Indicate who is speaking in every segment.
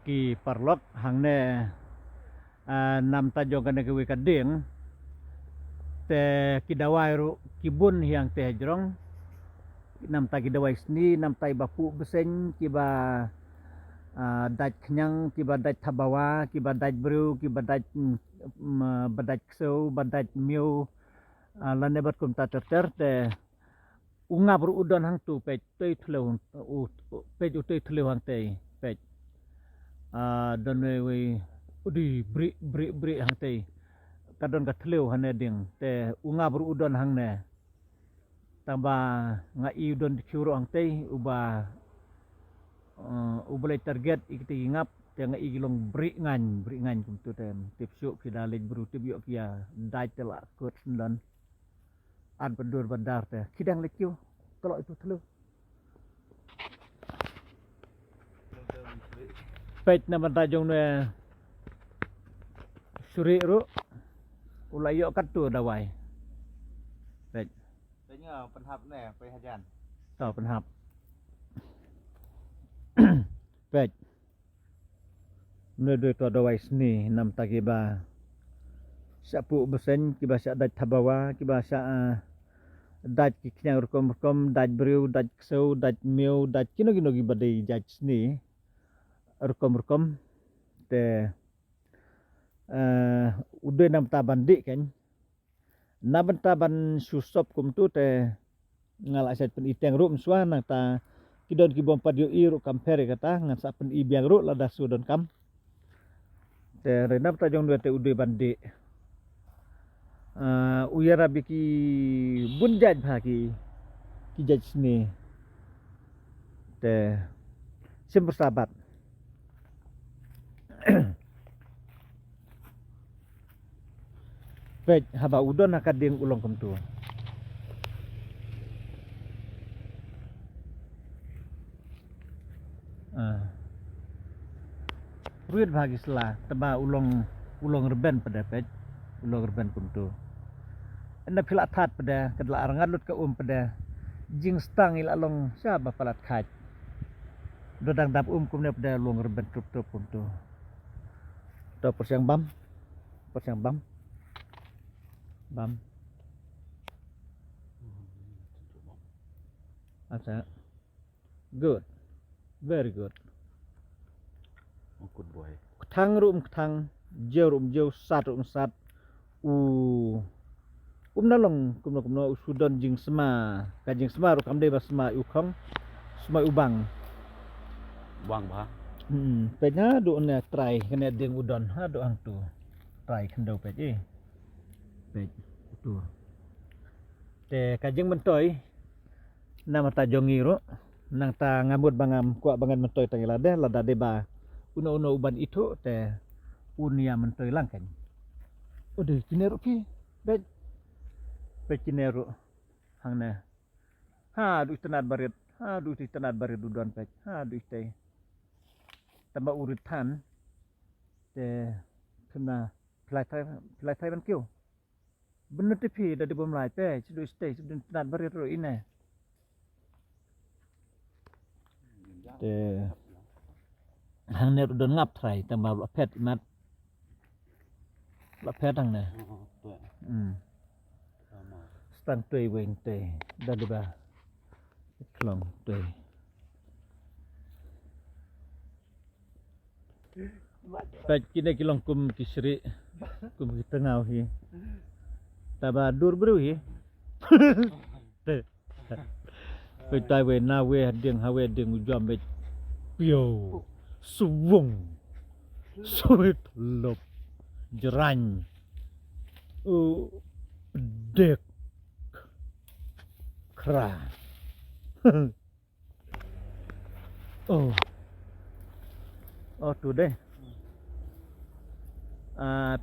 Speaker 1: ki parlok hangne nam tajong kana ke kading te kidawai ru kibun yang te jrong nam ta kidawai sni nam tai bapu beseng kiba daj kenyang kiba daj tabawa kiba daj bru kiba daj badaj ksau badaj miu lane bat kum ta ter te unga bru udon hang tu pe toi thleu pe u toi thleu hang te pe don we udi bri hang te kadon ka thleu hane ding te unga bru udon hang ne tamba nga i udon dikyuro hang te uba ubale target ikti ngap te nga igilong bri ngan kum tu tem tipsu ki dalej bru tibyo kia dai tela kot sendan an pendur bandar te kidang lekyu kalau itu telu pej na bantajong ne suri ru ulayo kat tu dawai pej
Speaker 2: tanya penhap ne pe hajan
Speaker 1: tau penhap pej ne de tu dawai sni nam takiba sapu besen kiba sa daj tabawa kiba sa daj kiknyang rukom daj briu daj ksau daj miu daj kino gibadai daj sni rukom te ude nam taban dik kan nam taban susop kum tu te ngalak set pen iteng ru mswa nang ta kidon kibom padio i ru kampere kata ngan sa pen i biang ru lada sudon kam te renam ta jong te ude bandi uyara biki bunjaj bhagi ki jaj sni te simpur sabat pej haba udon akading ulong kum tu ruit bhagi sela teba ulong reben pada pej ulong reben kum tu ena philat that pada kedla arangan lut ka pada jing stang ila long saba palat khaj dodang dap kum ne pada ulong reben trup kum tu to persiang bam asa good very good
Speaker 2: good boy
Speaker 1: thang jeu sat nalong kumno usudon jing sema kajing sema ru kamde basma ukong sema ubang
Speaker 2: ba
Speaker 1: penya do ne try kena ding udon ha do ang tu try kendo pej pej tu te kajing mentoy nama ta jongi ru nang ta ngamut bangam kuak bangan mentoy tangila de lada deba uno uban itu te unia mentoy langkan ode kineru ki pej kineru hang ne ha du tenat barit udon pej ha du te tambah urutan te kena pelai ban kyo bener tepi dari bom lai pe sudah stay sudah tenat barit ro ine te hang ne udon ngap trai tambah lapet mat lapet hang ne stang tui weng te dari ba klong tui pej kine kilong kum kisri kum kitengau hi taba dur bru hi te pe tai we na we ding ha we ding ujam be pio suwung suit lop jerany dek kra oh tu deh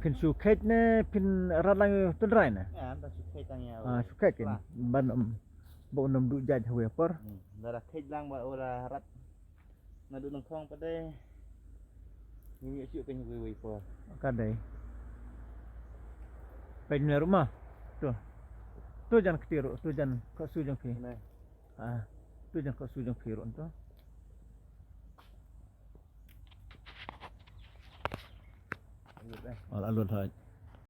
Speaker 1: pin su khet ne pin ralang tundrai ne
Speaker 2: ta su khet tanya
Speaker 1: su khet kan ban bo nom du jaj hawe por
Speaker 2: dara khet lang ba ora rat ngadu nang khong pa de ni chu kan we por
Speaker 1: ka dai pen rumah tu jan ketiru tu jan ko su jang ki tu jan ko su jang ki ron to
Speaker 2: Hai.
Speaker 1: Al alun haj.